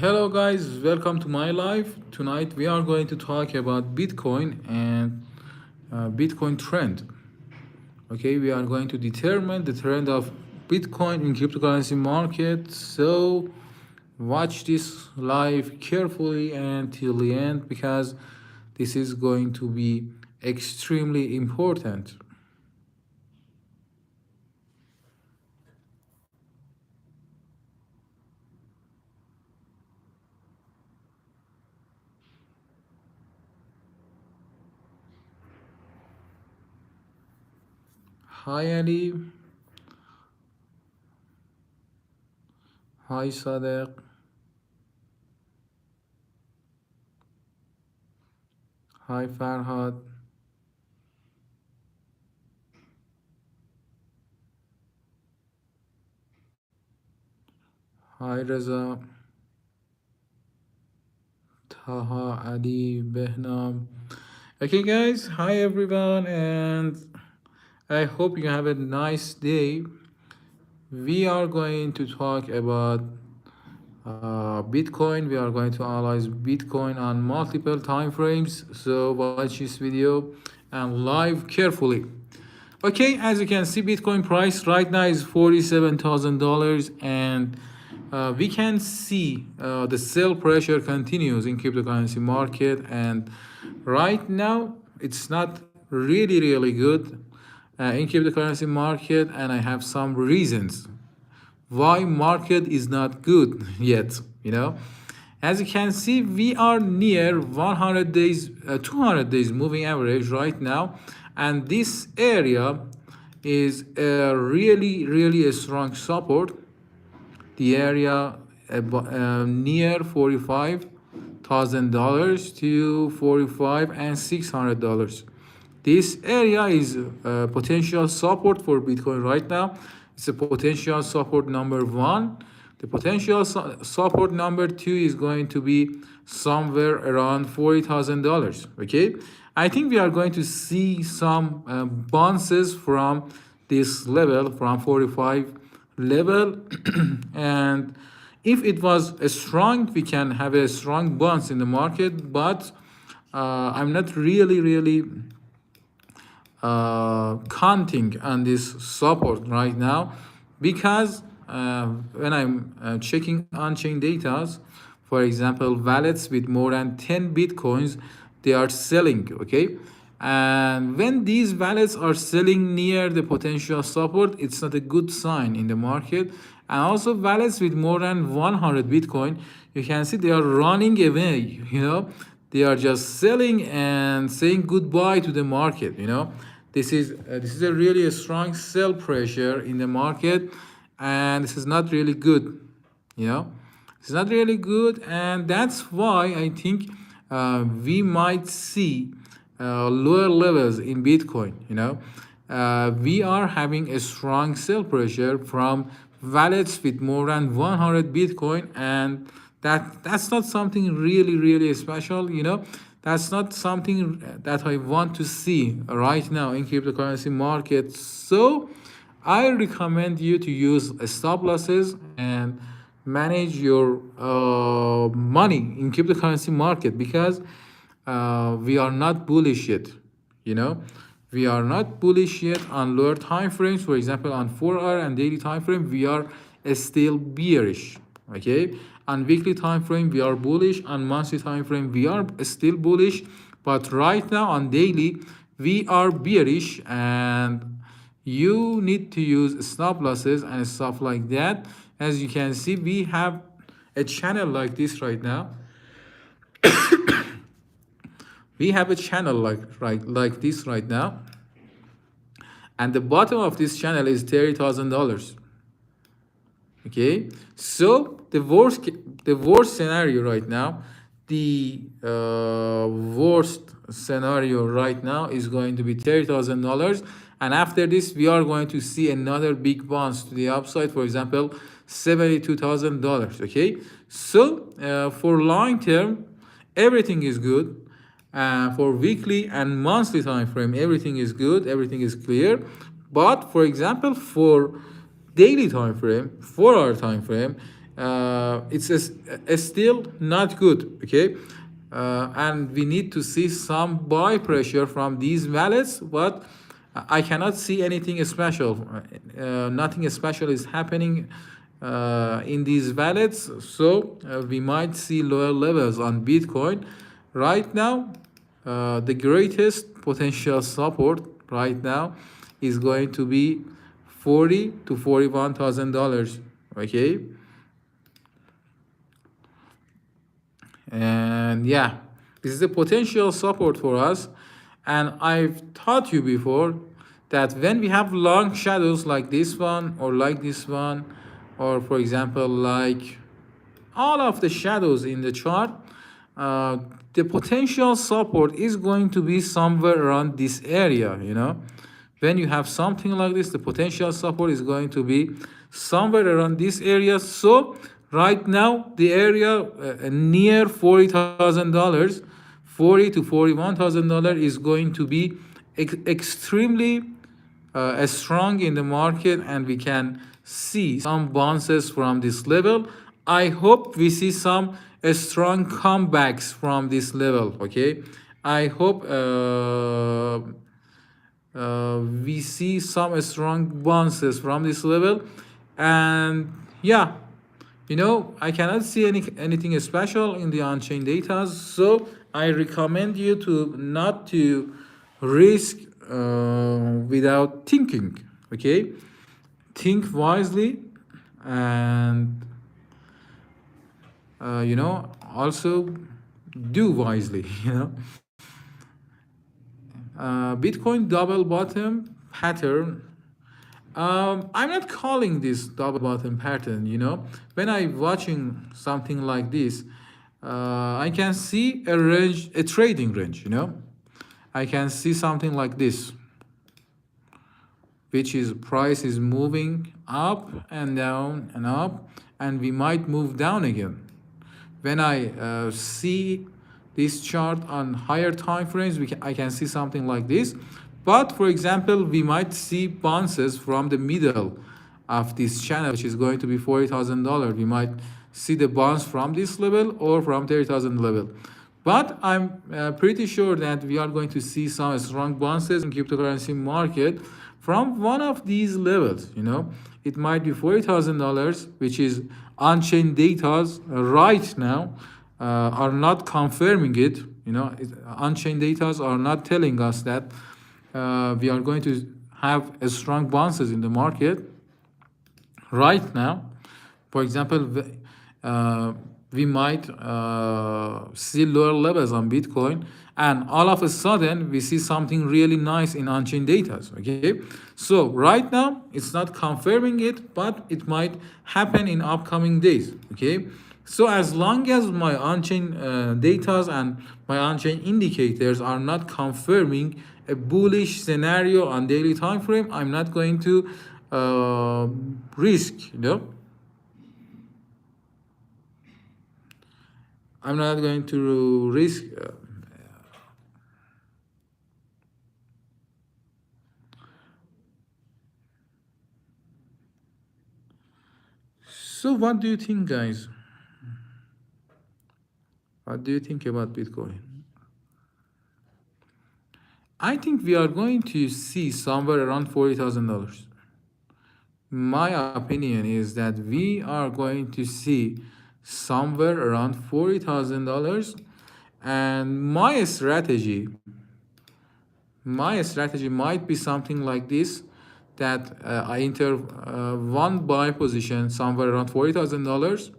Hello guys, welcome to my live. Tonight we are going to talk about Bitcoin and Bitcoin trend. Okay, we are going to determine the trend of Bitcoin in cryptocurrency market. So watch this live carefully until the end because this is going to be extremely important. Hi Ali, hi Sadek, hi Farhad, hi Reza, Taha, Ali, Behnam. Okay, guys, hi everyone, and I hope you have a nice day. We are going to talk about Bitcoin. We are going to analyze Bitcoin on multiple time frames. So watch this video and live carefully. Okay, as you can see, Bitcoin price right now is $47,000, and we can see the sell pressure continues in cryptocurrency market, and right now it's not really good in cryptocurrency market, and I have some reasons why market is not good yet. As you can see, we are near 100 days 200 days moving average right now, and this area is a really a strong support. The area near $45,000 to 45 and $600. This area is potential support for Bitcoin right now. It's a potential support number one. The potential support number two is going to be somewhere around $40,000. Okay, I think we are going to see some bounces from this level, from 45 level, and if it was a strong, we can have a strong bounce in the market, but I'm not really counting on this support right now, because when I'm checking on-chain data, for example, wallets with more than 10 bitcoins, they are selling. Okay, and when these wallets are selling near the potential support, it's not a good sign in the market. And also wallets with more than 100 bitcoin, you can see they are running away. They are just selling and saying goodbye to the market. This is a really a strong sell pressure in the market, and this is not really good. It's not really good, and that's why I think we might see lower levels in Bitcoin. We are having a strong sell pressure from wallets with more than 100 Bitcoin, and that's not something really special. That's not something that I want to see right now in cryptocurrency market. So I recommend you to use stop losses and manage your money in cryptocurrency market, because we are not bullish yet. you know we are not bullish yet on lower time frames. For example, on 4-hour and daily time frame, we are still bearish. Okay, on weekly time frame we are bullish, on monthly time frame we are still bullish, but right now on daily we are bearish, and you need to use stop losses and stuff like that. As you can see, we have a channel like this right now. We have a channel like this right now, and the bottom of this channel is $30,000. Okay, so the worst scenario right now, the worst scenario right now is going to be $30,000, and after this we are going to see another big bounce to the upside. For example, $72,000. Okay, so for long term everything is good. For weekly and monthly time frame, everything is good, everything is clear. But for example, for daily time frame, 4-hour time frame, it's still not good, okay? And we need to see some buy pressure from these wallets, but I cannot see anything special. Nothing special is happening in these wallets, so we might see lower levels on Bitcoin. Right now, the greatest potential support right now is going to be $40,000 to $41,000. Okay, and yeah, this is a potential support for us. And I've taught you before that when we have long shadows like this one or like this one, or for example like all of the shadows in the chart, uh, the potential support is going to be somewhere around this area, you know. When you have something like this, the potential support is going to be somewhere around this area. So right now, the area near $40,000, $40,000 to $41,000 is going to be extremely strong in the market, and we can see some bounces from this level. I hope we see some strong comebacks from this level. Okay, I hope we see some strong bounces from this level. And yeah, you know, I cannot see anything special in the on-chain data, so I recommend you to not to risk without thinking. Okay, think wisely, and you know, also do wisely. You know, Bitcoin double bottom pattern. I'm not calling this double bottom pattern. You know, when I'm watching something like this, I can see a range, a trading range. You know, I can see something like this, which is price is moving up and down and up, and we might move down again. When I see this chart on higher time frames, I can see something like this. But for example, we might see bounces from the middle of this channel, which is going to be $40,000. We might see the bounce from this level or from 30,000 level. But I'm pretty sure that we are going to see some strong bounces in cryptocurrency market from one of these levels. You know, it might be $40,000, which is on-chain data right now are not confirming it. You know, on-chain data are not telling us that we are going to have a strong bounces in the market right now. For example, we might see lower levels on Bitcoin, and all of a sudden we see something really nice in on-chain data. Okay, so right now it's not confirming it, but it might happen in upcoming days. Okay, so as long as my on-chain data and my on-chain indicators are not confirming a bullish scenario on daily time frame, I'm not going to risk. You know, I'm not going to risk. So what do you think, guys? What do you think about Bitcoin? I think we are going to see somewhere around $40,000. My opinion is that we are going to see somewhere around $40,000, and my strategy might be something like this, that I enter one buy position somewhere around $40,000,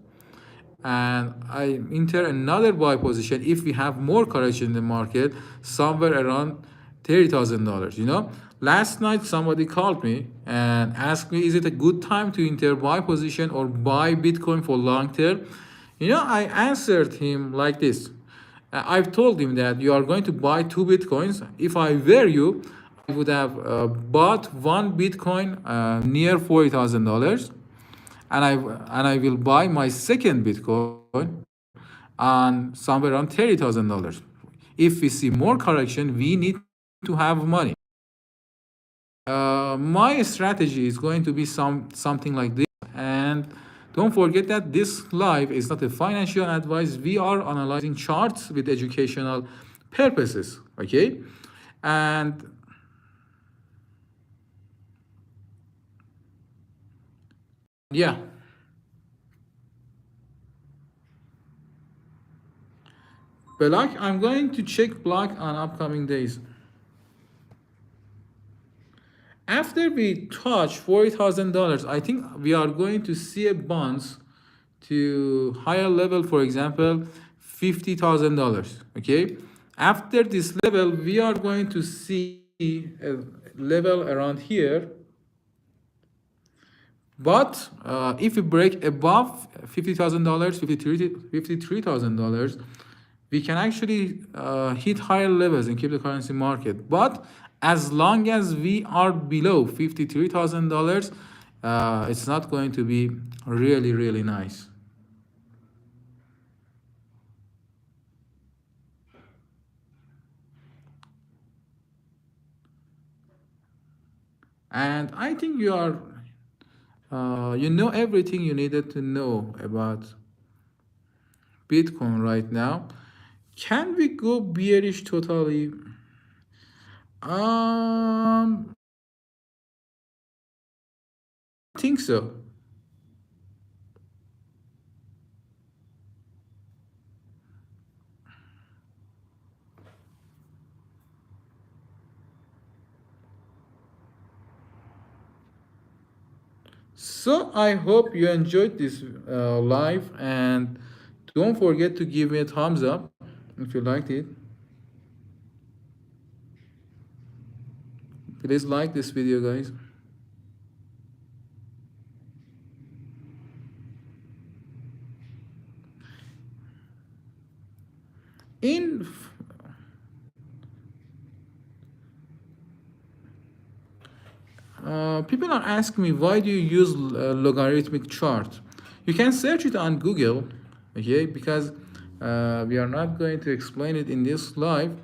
and I enter another buy position if we have more correction in the market somewhere around $30,000. You know, last night somebody called me and asked me, is it a good time to enter buy position or buy Bitcoin for long term? You know, I answered him like this. I've told him that you are going to buy 2 Bitcoins. If I were you, I would have bought 1 Bitcoin near $40,000, and I will buy my second Bitcoin on somewhere around $30,000. If we see more correction, we need to have money. My strategy is going to be something like this, and Don't forget that this live is not a financial advice. We are analyzing charts with educational purposes, okay? And yeah, block, I'm going to check block on upcoming days. After we touch $40,000, I think we are going to see a bounce to higher level, for example, $50,000. Okay. After this level, we are going to see a level around here. But if we break above $50,000, $53,000, we can actually hit higher levels in cryptocurrency market. But as long as we are below $53,000, it's not going to be really, really nice. And I think you are, you know everything you needed to know about Bitcoin right now. Can we go bearish totally? I think so. So I hope you enjoyed this live, and don't forget to give me a thumbs up if you liked it. Please like this video, guys. In people are asking me, why do you use logarithmic chart? You can search it on Google, okay? Because we are not going to explain it in this live.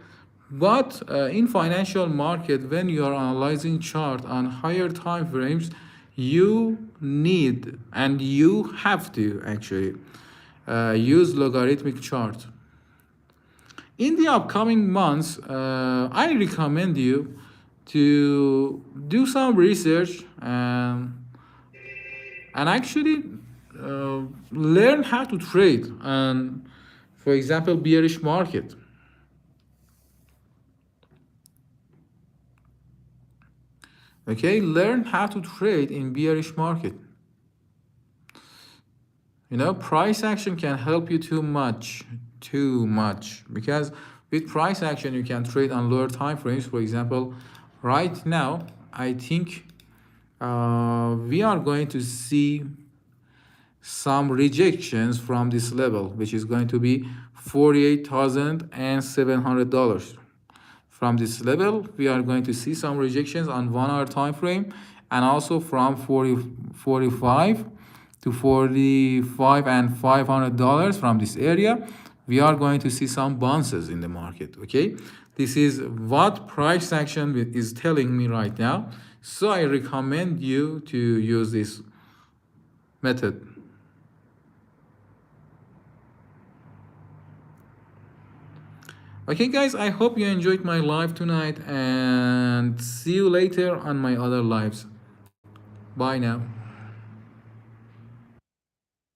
But in financial market, when you are analyzing chart on higher time frames, you need and you have to actually use logarithmic chart. In the upcoming months, I recommend you to do some research and actually learn how to trade and, for example, bearish market. Okay, learn how to trade in bearish market. You know, price action can help you too much, because with price action you can trade on lower time frames. For example, right now I think we are going to see some rejections from this level, which is going to be $48,700. From this level, we are going to see some rejections on 1 hour time frame, and also from 45 to 45 and $500 from this area, we are going to see some bounces in the market. Okay, this is what price action is telling me right now. So I recommend you to use this method. Okay, guys, I hope you enjoyed my live tonight, and see you later on my other lives. Bye now.